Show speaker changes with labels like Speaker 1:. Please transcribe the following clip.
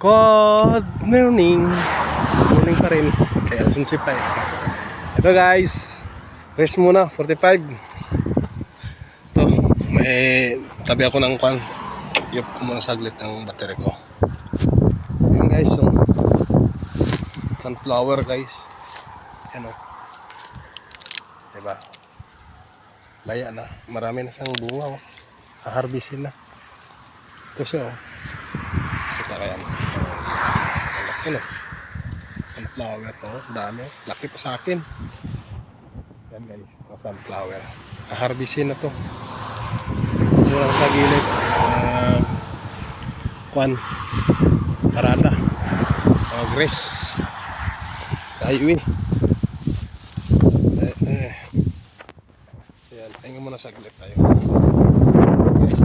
Speaker 1: Good morning. Morning pa rin. Kaya sunsi pa eh. Ito guys, rest muna, 45. Ito, may tabi ako ng kwan. Iyop ko muna saglit ang battery ko. Ayan guys, so sunflower guys. Ayan o. Diba? Laya na. Marami na siyang bunga o. Haharbisin na. Ito siya o. Kita kaya na. Laki no. Sunflower o. Dami. Laki pa sa akin. Yan guys. Sunflower. Haharbisin na to. Mura sa gilid. Kwan. Parada. Grace. Sa highway. Ayan. Tingnan mo na saglit tayo. Guys.